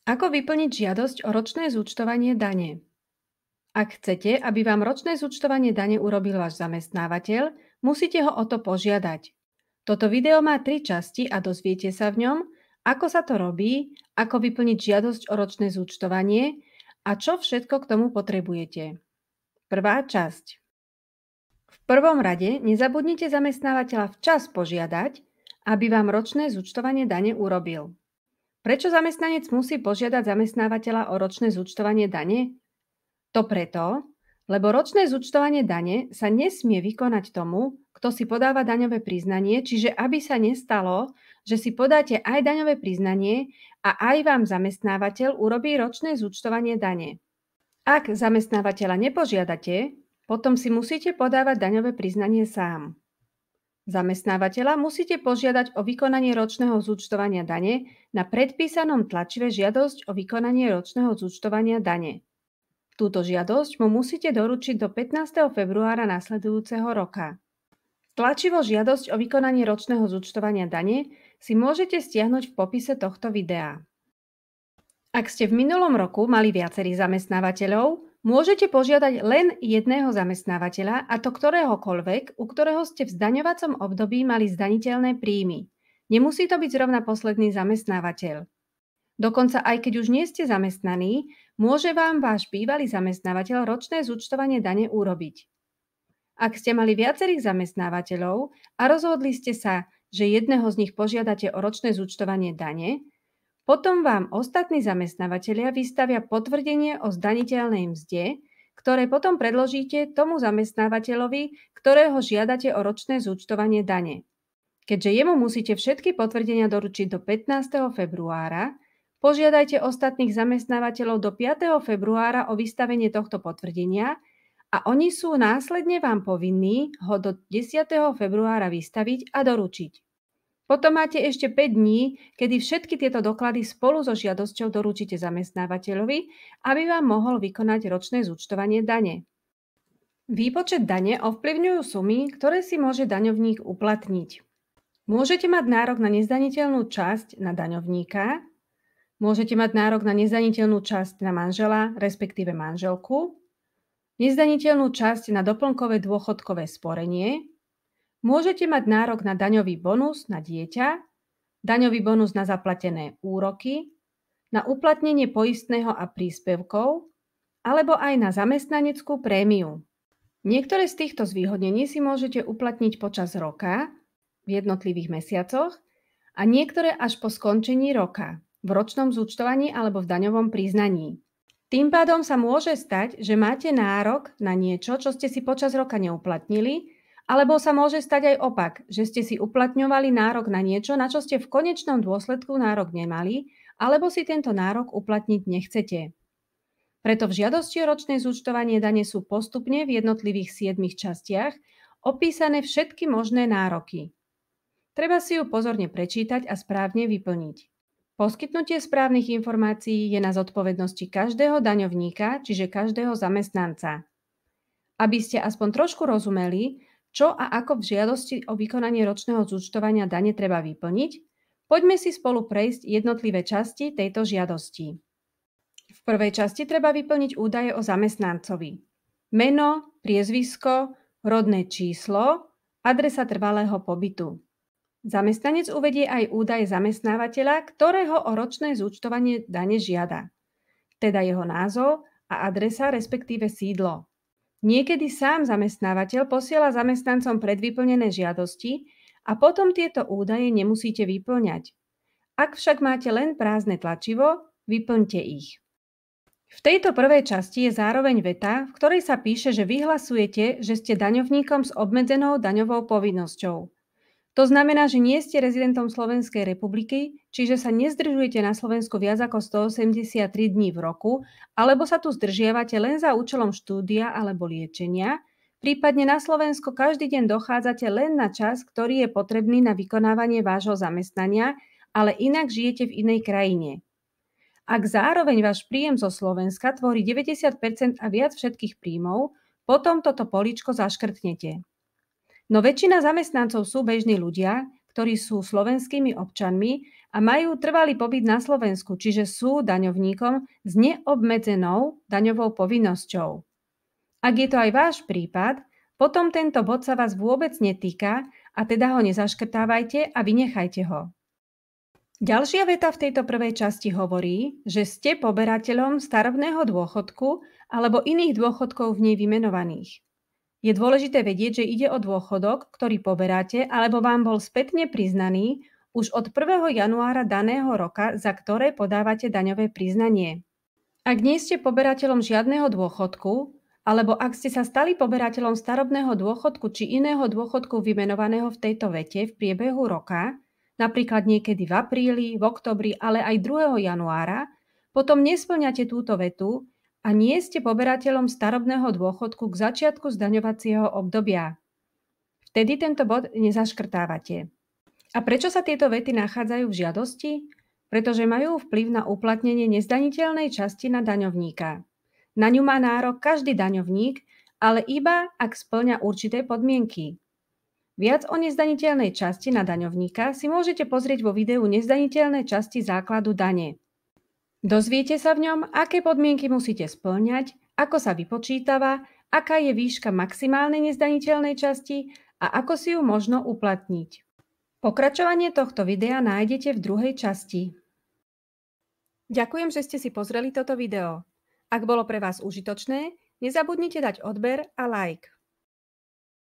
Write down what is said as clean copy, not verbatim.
Ako vyplniť žiadosť o ročné zúčtovanie dane? Ak chcete, aby vám ročné zúčtovanie dane urobil váš zamestnávateľ, musíte ho o to požiadať. Toto video má 3 časti a dozviete sa v ňom, ako sa to robí, ako vyplniť žiadosť o ročné zúčtovanie a čo všetko k tomu potrebujete. Prvá časť. V prvom rade nezabudnite zamestnávateľa včas požiadať, aby vám ročné zúčtovanie dane urobil. Prečo zamestnanec musí požiadať zamestnávateľa o ročné zúčtovanie dane? To preto, lebo ročné zúčtovanie dane sa nesmie vykonať tomu, kto si podáva daňové priznanie, čiže aby sa nestalo, že si podáte aj daňové priznanie a aj vám zamestnávateľ urobí ročné zúčtovanie dane. Ak zamestnávateľa nepožiadate, potom si musíte podávať daňové priznanie sám. Zamestnávateľa musíte požiadať o vykonanie ročného zúčtovania dane na predpísanom tlačive žiadosť o vykonanie ročného zúčtovania dane. Túto žiadosť mu musíte doručiť do 15. februára nasledujúceho roka. Tlačivo žiadosť o vykonanie ročného zúčtovania dane si môžete stiahnuť v popise tohto videa. Ak ste v minulom roku mali viacerých zamestnávateľov, môžete požiadať len jedného zamestnávateľa, a to ktoréhokoľvek, u ktorého ste v zdaňovacom období mali zdaniteľné príjmy. Nemusí to byť zrovna posledný zamestnávateľ. Dokonca aj keď už nie ste zamestnaní, môže vám váš bývalý zamestnávateľ ročné zúčtovanie dane urobiť. Ak ste mali viacerých zamestnávateľov a rozhodli ste sa, že jedného z nich požiadate o ročné zúčtovanie dane, potom vám ostatní zamestnávateľia vystavia potvrdenie o zdaniteľnej mzde, ktoré potom predložíte tomu zamestnávateľovi, ktorého žiadate o ročné zúčtovanie dane. Keďže jemu musíte všetky potvrdenia doručiť do 15. februára, požiadajte ostatných zamestnávateľov do 5. februára o vystavenie tohto potvrdenia a oni sú následne vám povinní ho do 10. februára vystaviť a doručiť. Potom máte ešte 5 dní, kedy všetky tieto doklady spolu so žiadosťou doručíte zamestnávateľovi, aby vám mohol vykonať ročné zúčtovanie dane. Výpočet dane ovplyvňujú sumy, ktoré si môže daňovník uplatniť. Môžete mať nárok na nezdaniteľnú časť na daňovníka, môžete mať nárok na nezdaniteľnú časť na manžela, respektíve manželku, nezdaniteľnú časť na doplnkové dôchodkové sporenie, môžete mať nárok na daňový bonus na dieťa, daňový bonus na zaplatené úroky, na uplatnenie poistného a príspevkov, alebo aj na zamestnaneckú prémiu. Niektoré z týchto zvýhodnení si môžete uplatniť počas roka, v jednotlivých mesiacoch, a niektoré až po skončení roka, v ročnom zúčtovaní alebo v daňovom priznaní. Tým pádom sa môže stať, že máte nárok na niečo, čo ste si počas roka neuplatnili, alebo sa môže stať aj opak, že ste si uplatňovali nárok na niečo, na čo ste v konečnom dôsledku nárok nemali, alebo si tento nárok uplatniť nechcete. Preto v žiadosti o ročné zúčtovanie dane sú postupne v jednotlivých 7 častiach opísané všetky možné nároky. Treba si ju pozorne prečítať a správne vyplniť. Poskytnutie správnych informácií je na zodpovednosti každého daňovníka, čiže každého zamestnanca. Aby ste aspoň trošku rozumeli, čo a ako v žiadosti o vykonanie ročného zúčtovania dane treba vyplniť, poďme si spolu prejsť jednotlivé časti tejto žiadosti. V prvej časti treba vyplniť údaje o zamestnancovi. Meno, priezvisko, rodné číslo, adresa trvalého pobytu. Zamestnanec uvedie aj údaje zamestnávateľa, ktorého o ročné zúčtovanie dane žiada, teda jeho názov a adresa, respektíve sídlo. Niekedy sám zamestnávateľ posiela zamestnancom predvyplnené žiadosti a potom tieto údaje nemusíte vyplňať. Ak však máte len prázdne tlačivo, vyplňte ich. V tejto prvej časti je zároveň veta, v ktorej sa píše, že vyhlasujete, že ste daňovníkom s obmedzenou daňovou povinnosťou. To znamená, že nie ste rezidentom Slovenskej republiky, čiže sa nezdržujete na Slovensku viac ako 183 dní v roku, alebo sa tu zdržiavate len za účelom štúdia alebo liečenia, prípadne na Slovensko každý deň dochádzate len na čas, ktorý je potrebný na vykonávanie vášho zamestnania, ale inak žijete v inej krajine. Ak zároveň váš príjem zo Slovenska tvorí 90% a viac všetkých príjmov, potom toto políčko zaškrtnete. No väčšina zamestnancov sú bežní ľudia, ktorí sú slovenskými občanmi a majú trvalý pobyt na Slovensku, čiže sú daňovníkom s neobmedzenou daňovou povinnosťou. Ak je to aj váš prípad, potom tento bod sa vás vôbec netýka a teda ho nezaškrtávajte a vynechajte ho. Ďalšia veta v tejto prvej časti hovorí, že ste poberateľom starobného dôchodku alebo iných dôchodkov v nej vymenovaných. Je dôležité vedieť, že ide o dôchodok, ktorý poberáte alebo vám bol spätne priznaný už od 1. januára daného roka, za ktoré podávate daňové priznanie. Ak nie ste poberateľom žiadneho dôchodku, alebo ak ste sa stali poberateľom starobného dôchodku či iného dôchodku vymenovaného v tejto vete v priebehu roka, napríklad niekedy v apríli, v októbri, ale aj 2. januára, potom nespĺňate túto vetu a nie ste poberateľom starobného dôchodku k začiatku zdaňovacieho obdobia. Vtedy tento bod nezaškrtávate. A prečo sa tieto vety nachádzajú v žiadosti? Pretože majú vplyv na uplatnenie nezdaniteľnej časti na daňovníka. Na ňu má nárok každý daňovník, ale iba ak spĺňa určité podmienky. Viac o nezdaniteľnej časti na daňovníka si môžete pozrieť vo videu Nezdaniteľné časti základu dane. Dozviete sa v ňom, aké podmienky musíte spĺňať, ako sa vypočítava, aká je výška maximálnej nezdaniteľnej časti a ako si ju možno uplatniť. Pokračovanie tohto videa nájdete v druhej časti. Ďakujem, že ste si pozreli toto video. Ak bolo pre vás užitočné, nezabudnite dať odber a like.